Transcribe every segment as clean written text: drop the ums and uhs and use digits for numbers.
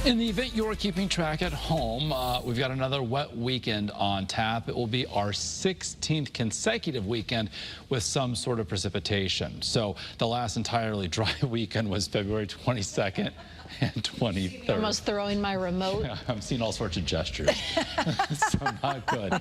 In the event you're keeping track at home, we've got another wet weekend on tap. It will be our 16th consecutive weekend with some sort of precipitation. So the last entirely dry weekend was February 22nd and 23rd. You're almost throwing my remote. Yeah, I'm seeing all sorts of gestures. So not good.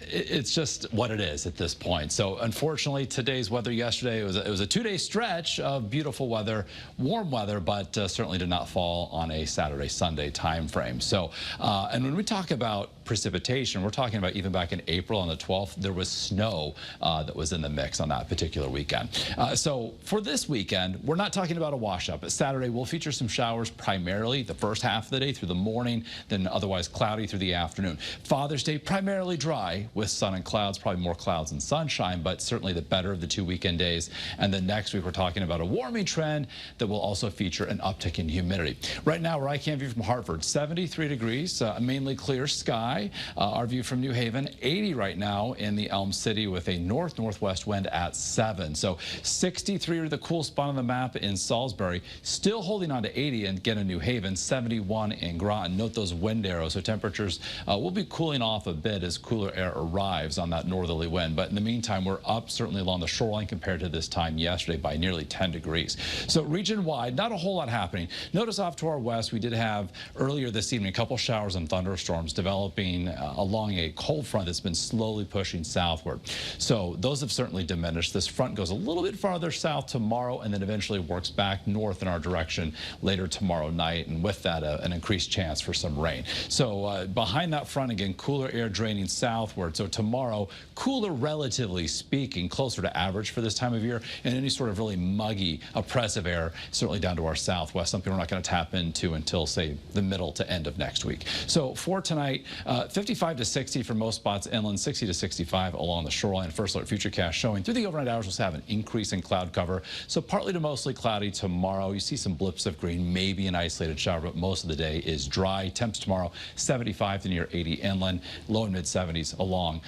It's just what it is at this point. So unfortunately, today's weather yesterday, it was a two-day stretch of beautiful weather, warm weather, but certainly did not fall on a Saturday, Sunday time frame. So, and when we talk about precipitation, we're talking about even back in April on the 12th, there was snow that was in the mix on that particular weekend. So for this weekend, we're not talking about a wash-up. Saturday will feature some showers primarily the first half of the day through the morning, then otherwise cloudy through the afternoon. Father's Day primarily dry with sun and clouds, probably more clouds and sunshine, but certainly the better of the two weekend days. And then next week, we're talking about a warming trend that will also feature an uptick in humidity. Right now, where I can view from Hartford, 73 degrees, mainly clear sky. Our view from New Haven, 80 right now in the Elm City with a north-northwest wind at 7. So 63 are the cool spot on the map in Salisbury, still holding on to 80 and again in New Haven, 71 in Groton. Note those wind arrows, so temperatures will be cooling off a bit as cooler air arrives on that northerly wind. But in the meantime, we're up certainly along the shoreline compared to this time yesterday by nearly 10 degrees. So region-wide, not a whole lot happening. Notice off to our west, we did have earlier this evening a couple showers and thunderstorms developing along a cold front that's been slowly pushing southward. So those have certainly diminished. This front goes a little bit farther south tomorrow and then eventually works back north in our direction later tomorrow night, and with that an increased chance for some rain. So behind that front, again, cooler air draining southward. So tomorrow, cooler relatively speaking, closer to average for this time of year, and any sort of really muggy, oppressive air certainly down to our southwest, something we're not going to tap into until, say, the middle to end of next week. So for tonight, 55 to 60 for most spots inland, 60 to 65 along the shoreline. First alert futurecast showing through the overnight hours we'll have an increase in cloud cover. So partly to mostly cloudy tomorrow. You see some blips of green, maybe an isolated shower, but most of the day is dry. Temps tomorrow, 75 to near 80 inland, low and mid 70s along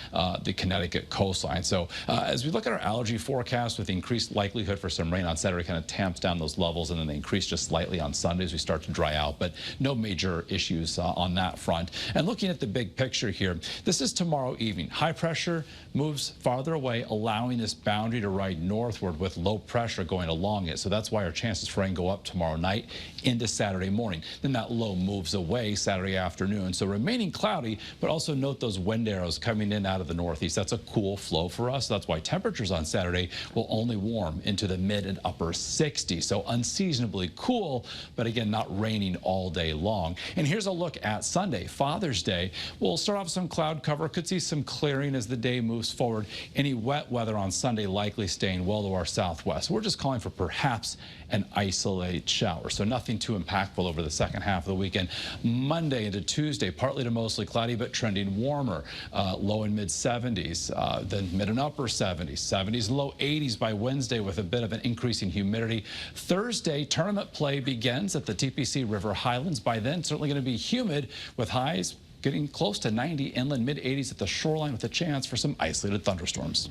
the Connecticut coastline. So as we look at our allergy forecast with increased likelihood for some rain on Saturday, kind of tamps down those levels, and then they increase just slightly on Sunday as we start to dry out, but no major issues on that front. And looking at the big picture here, this is tomorrow evening. High pressure moves farther away, allowing this boundary to ride northward with low pressure going along it. So that's why our chances for rain go up tomorrow night into Saturday morning. Then that low moves away Saturday afternoon. So remaining cloudy, but also note those wind arrows coming in out of the northeast. That's a cool flow for us. That's why temperatures on Saturday will only warm into the mid and upper 60s. So unseasonably cool, but again, not raining all day long. And here's a look at Sunday, Father's Day. We'll start off with some cloud cover. Could see some clearing as the day moves forward. Any wet weather on Sunday likely staying well to our southwest. We're just calling for perhaps an isolated shower. So nothing too impactful over the second half of the weekend. Monday into Tuesday, partly to mostly cloudy, but trending warmer. Low and mid 70s, then mid and upper 70s, 70s and low 80s by Wednesday with a bit of an increase in humidity. Thursday, tournament play begins at the TPC River Highlands. By then, certainly going to be humid with highs getting close to 90 inland, mid 80s at the shoreline with a chance for some isolated thunderstorms.